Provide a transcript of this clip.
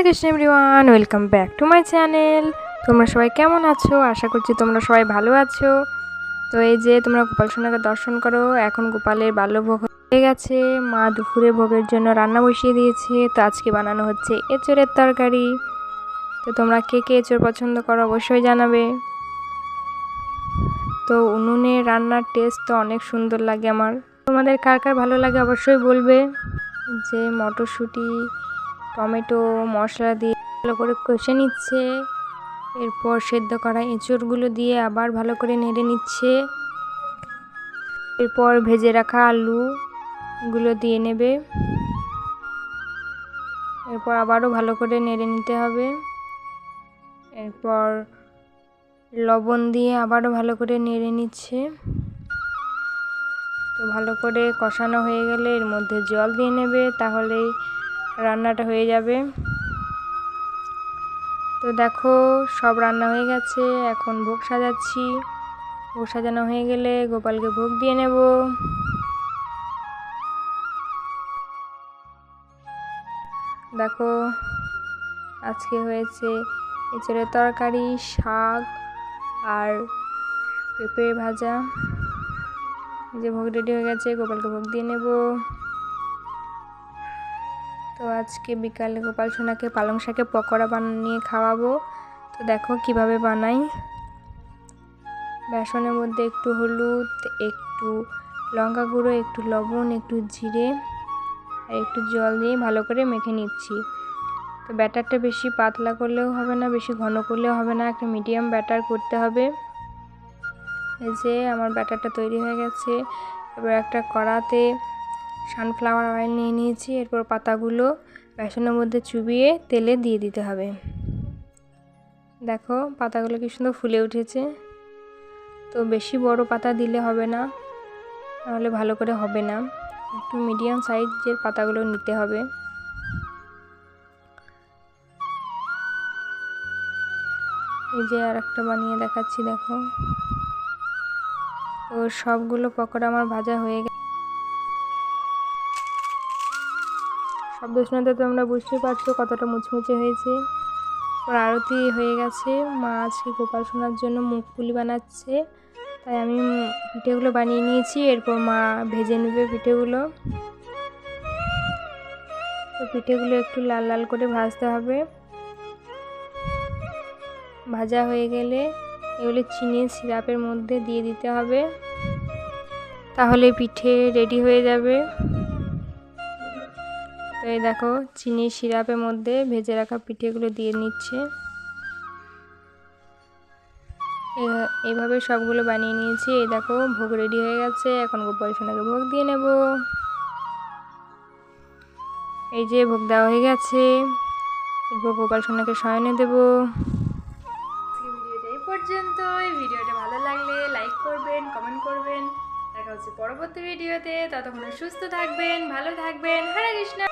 Krishna everyone, welcome back to my channel. তোমরা সবাই কেমন আছো? আশা করছি তোমরা সবাই ভালো আছো। তো এই যে তোমরা গোপাল সোনাকে দর্শন করো। এখন গোপালের বাল্যভোগ হয়ে গেছে, মা দুপুরে ভোগের জন্য রান্না বসিয়ে দিয়েছে। তো আজকে বানানো হচ্ছে এঁচোড়ের তরকারি। তো তোমরা কে কে এঁচোড় পছন্দ করো অবশ্যই জানাবে। তো উনুনে রান্নার টেস্ট তো অনেক সুন্দর লাগে আমার। তোমাদের কার কার ভালো লাগে অবশ্যই বলবে। যে মটরশুঁটি টমেটো মশলা দিয়ে ভালো করে কষে নিচ্ছে, এরপর সেদ্ধ করা এঁচোড়গুলো দিয়ে আবার ভালো করে নেড়ে নিচ্ছে, এরপর ভেজে রাখা আলুগুলো দিয়ে নেবে, এরপর আবারও ভালো করে নেড়ে নিতে হবে, এরপর লবণ দিয়ে আবারও ভালো করে নেড়ে নিচ্ছে। তো ভালো করে কষানো হয়ে গেলে এর মধ্যে জল দিয়ে নেবে, তাহলেই রান্নাটা হয়ে যাবে। তো দেখো সব রান্না হয়ে গেছে, এখন ভোগ সাজাচ্ছি। ভোগ সাজানো হয়ে গেলে গোপালকে ভোগ দিয়ে নেব। দেখো আজকে হয়েছে এঁচোড়ের তরকারি, শাক আর পেঁপে ভাজা। যে ভোগ রেডি হয়ে গেছে, গোপালকে ভোগ দিয়ে নেব। তো আজকে বিকালে গোপাল সোনাকে পালং শাকের পকোড়া বানিয়ে খাওয়াবো। তো দেখো কিভাবে বানাই। বেসনের মধ্যে একটু হলুদ, একটু লঙ্কা গুঁড়ো, একটু লবণ, একটু জিরে আর একটু জল দিয়ে ভালো করে মেখে নিচ্ছি। তো ব্যাটারটা বেশি পাতলা করলেও হবে না, বেশি ঘন করলেও হবে না, একটা মিডিয়াম ব্যাটার করতে হবে। এই যে আমার ব্যাটারটা তৈরি হয়ে গেছে। এবার একটা কড়াতে সানফ্লাওয়ার অয়েল নিয়ে নিয়েছি, এরপর পাতাগুলো বেসনের মধ্যে চুবিয়ে তেলে দিয়ে দিতে হবে। দেখো পাতাগুলো কি সুন্দর ফুলে উঠেছে। তো বেশি বড় পাতা দিলে হবে না, নাহলে ভালো করে হবে না, একটু মিডিয়াম সাইজের পাতাগুলো নিতে হবে। এই যে আর একটা বানিয়ে দেখাচ্ছি, দেখো। তো সবগুলো পকোড়া আমার ভাজা হয়ে গেছে। শব্দ শুনে তো তোমরা বুঝতেই পারছো কতটা মুচমুচে হয়েছে। ওর আরতি হয়ে গেছে। মা আজকে গোপাল সোনার জন্য মুখপুলি বানাচ্ছে, তাই আমি পিঠেগুলো বানিয়ে নিয়েছি। এরপর মা ভেজে নেবে পিঠেগুলো। তো পিঠেগুলো একটু লাল লাল করে ভাজতে হবে। ভাজা হয়ে গেলে এগুলো চিনির সিরাপের মধ্যে দিয়ে দিতে হবে, তাহলে পিঠে রেডি হয়ে যাবে। তো এই দেখো চিনির সিরাপের মধ্যে ভেজে রাখা পিঠেগুলো দিয়ে নিচ্ছে। এইভাবে সবগুলো বানিয়ে নিয়েছি। এই দেখো ভোগ রেডি হয়ে গেছে, এখন গোপাল সোনাকে ভোগ দিয়ে নেব। এই যে ভোগ দেওয়া হয়ে গেছে, এরপর গোপাল সোনাকে শয়নে দেব। ভিডিওটা এই পর্যন্তই। ভিডিওটা ভালো লাগলে লাইক করবেন, কমেন্ট করবেন। দেখা হচ্ছে পরবর্তী ভিডিওতে। ততক্ষণ সুস্থ থাকবেন, ভালো থাকবেন। হরে কৃষ্ণ।